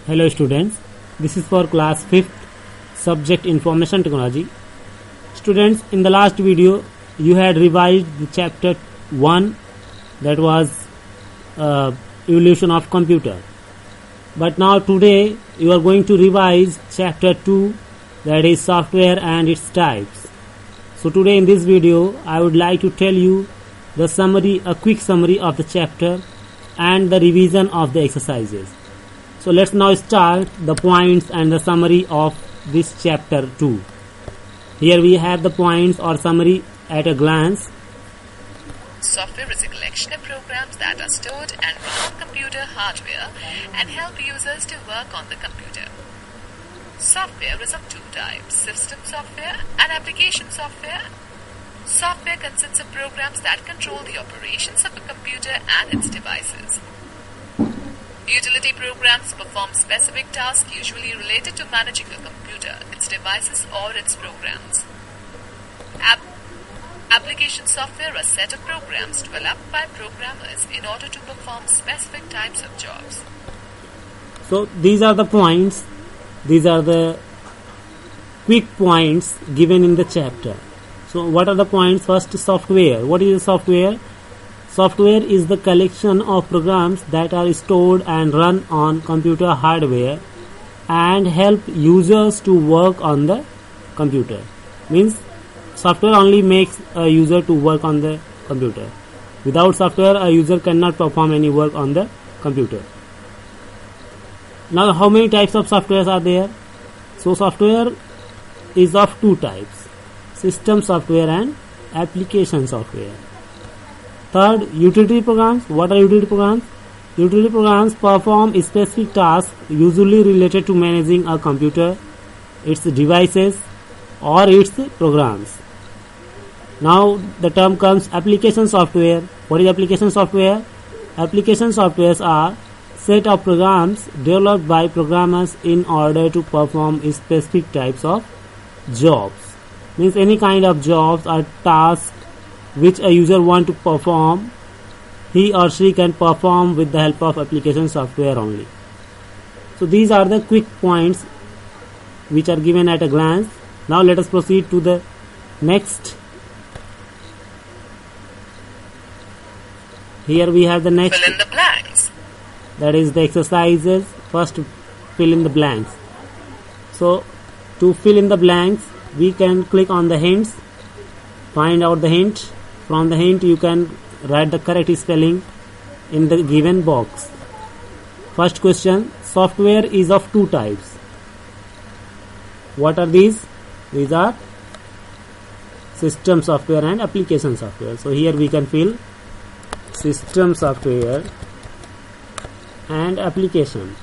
Hello students, this is for class 5th subject information technology. Students, in the last video you had revised the chapter 1, that was evolution of computer. But now today you are going to revise chapter 2, that is software and its types. So today in this video I would like to tell you the summary, a quick summary of the chapter and the revision of the exercises. So let's now start the points and the summary of this chapter 2. Here we have the points or summary at a glance. Software is a collection of programs that are stored and run on computer hardware and help users to work on the computer. Software is of two types, system software and application software. Software consists of programs that control the operations of a computer and its devices. Utility programs perform specific tasks usually related to managing a computer, its devices or its programs. Application software are a set of programs developed by programmers in order to perform specific types of jobs. So these are the points, these are the quick points given in the chapter. So what are the points? First, software. What is software? Software is the collection of programs that are stored and run on computer hardware and help users to work on the computer. Means software only makes a user to work on the computer. Without software, a user cannot perform any work on the computer. Now, how many types of softwares are there? So software is of two types, system software and application software. Third, utility programs. What are utility programs? Utility programs perform specific tasks usually related to managing a computer, its devices or its programs. Now the term comes application software. What is application software? Application softwares are set of programs developed by programmers in order to perform specific types of jobs. Means any kind of jobs or tasks which a user want to perform, he or she can perform with the help of application software only. So these are the quick points which are given at a glance. Now let us proceed to the next. Here we have the next. Fill in the blanks. That is the exercises. First, fill in the blanks. So to fill in the blanks, we can click on the hints, find out the hint. From the hint you can write the correct spelling in the given box. First question, software is of two types. What are these? These are system software and application software. So here we can fill system software and application.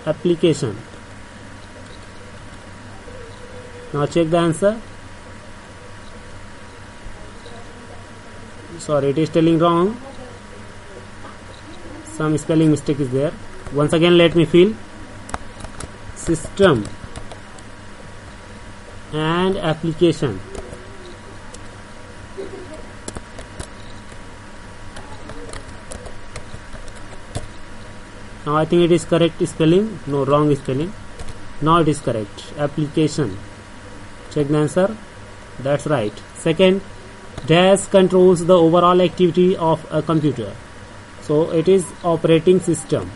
Application. Now check the answer. Sorry, it is telling wrong. Some spelling mistake is there. Once again let me fill system and application. Now I think it is correct spelling. No, wrong spelling. Now it is correct. Application. Check the answer. That's right. Second, dash controls the overall activity of a computer. So it is operating system.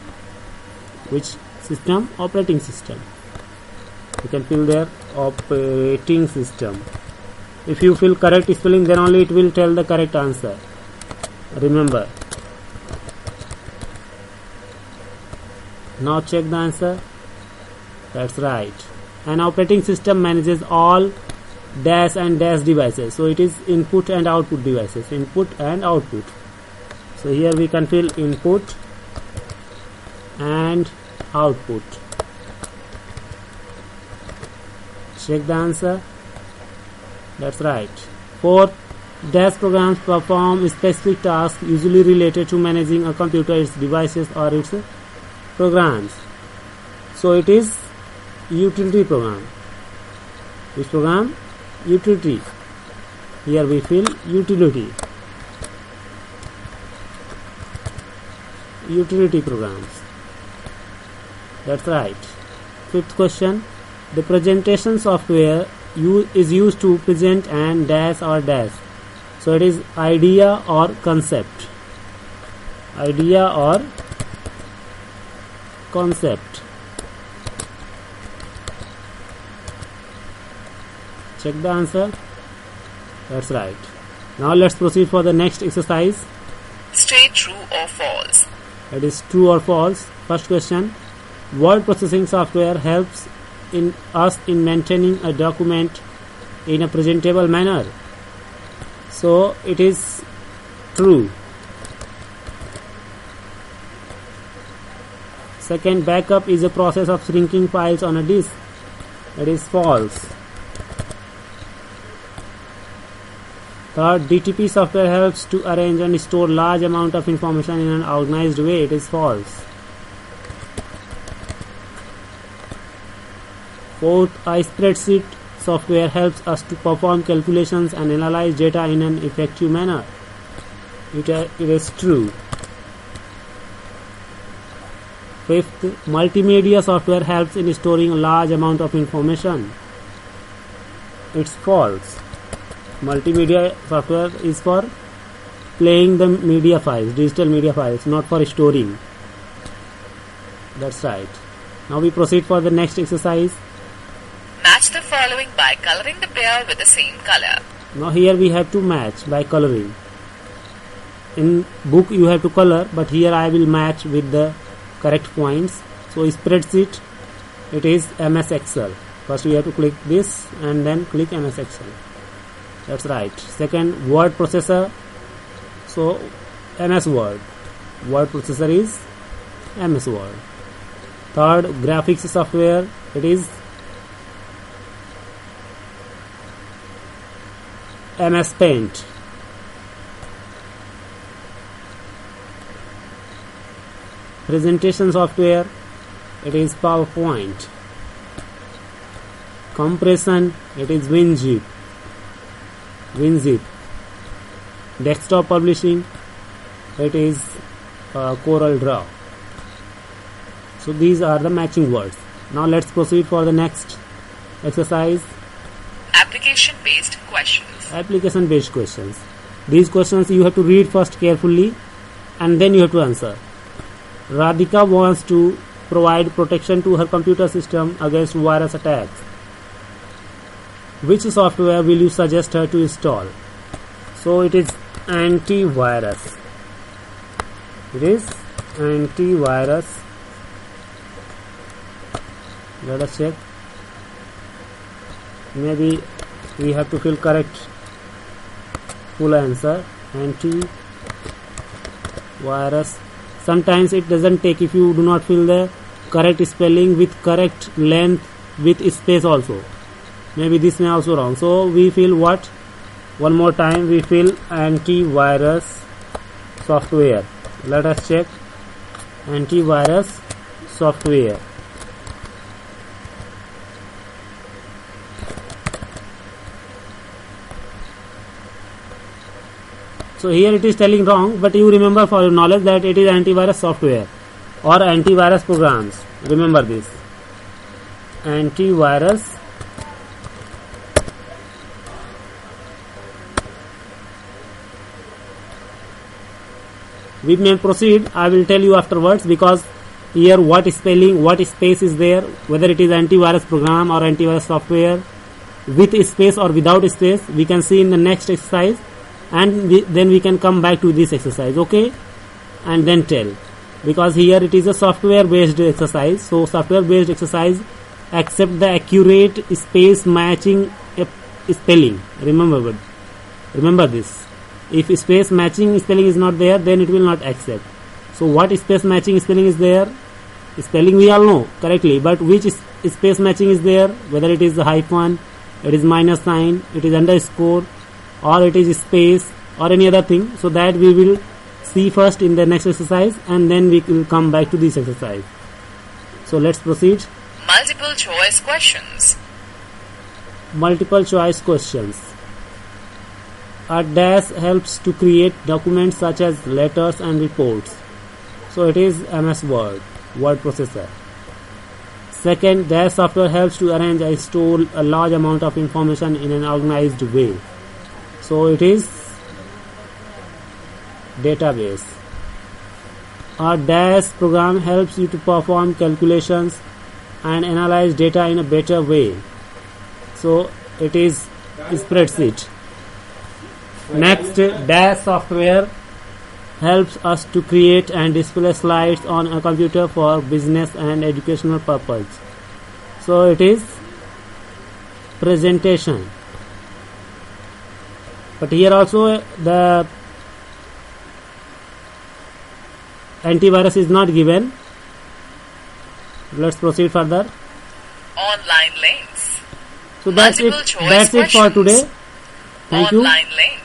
Which system? Operating system. You can fill there operating system. If you fill correct spelling, then only it will tell the correct answer. Remember. Now check the answer. That's right. An operating system manages all dash and dash devices. So it is input and output devices. Input and output. So here we can fill input and output. Check the answer. That's right. Fourth, dash programs perform specific tasks usually related to managing a computer, its devices or its programs. So it is utility program. Which program? Utility. Here we fill utility. Utility programs. That's right. Fifth question. The presentation software is used to present an dash or dash. So it is idea or concept. Idea or concept. Check the answer. That's right. Now let's proceed for the next exercise. State true or false. It is true or false. First question. Word processing software helps us in maintaining a document in a presentable manner. So it is true. Second, backup is a process of shrinking files on a disk. It is false. Third, DTP software helps to arrange and store large amount of information in an organized way. It is false. Fourth, a spreadsheet software helps us to perform calculations and analyze data in an effective manner. It is true. Fifth, multimedia software helps in storing a large amount of information. It's false. Multimedia software is for playing the media files, digital media files, not for storing. That's right. Now we proceed for the next exercise. Match the following by coloring the pair with the same color. Now here we have to match by coloring. In book you have to color, but here I will match with the correct points. So spreadsheet, it is MS Excel. First we have to click this and then click MS Excel. That's right. Second, word processor. So MS Word. Word processor is MS Word. Third, graphics software. It is MS Paint. Presentation software. It is PowerPoint. Compression. It is WinZip. Desktop publishing, it is Corel Draw. So these are the matching words. Now let's proceed for the next exercise. Application based questions. Application based questions. These questions you have to read first carefully and then you have to answer. Radhika wants to provide protection to her computer system against virus attacks. Which software will you suggest her to install? So it is antivirus. It is antivirus. Let us check. Maybe we have to fill correct full answer. Antivirus. Sometimes it doesn't take if you do not fill the correct spelling with correct length with space also. Maybe this may also wrong. So we fill what? One more time we fill antivirus software. Let us check antivirus software. So here it is telling wrong, but you remember for your knowledge that it is antivirus software or antivirus programs. Remember this. Antivirus we may proceed. I will tell you afterwards because here what spelling, what space is there, whether it is antivirus program or antivirus software with space or without space, we can see in the next exercise and then we can come back to this exercise, okay, and then tell, because here it is a software based exercise. So software based exercise accept the accurate space matching spelling. Remember this. If space matching spelling is not there, then it will not accept. So what space matching spelling is there? Spelling we all know correctly, but which space matching is there? Whether it is the hyphen, it is minus sign, it is underscore, or it is space or any other thing. So that we will see first in the next exercise and then we will come back to this exercise. So let's proceed. Multiple choice questions. Multiple choice questions. A dash helps to create documents such as letters and reports. So it is MS Word processor. Second, DAS software helps to arrange and store a large amount of information in an organized way. So it is database. A DAS program helps you to perform calculations and analyze data in a better way. So it is spreadsheet. Next, DAS software helps us to create and display slides on a computer for business and educational purpose. So it is presentation. But here also the antivirus is not given. Let's proceed further. Online links. So that's it. That's it for today. Thank you. Online links.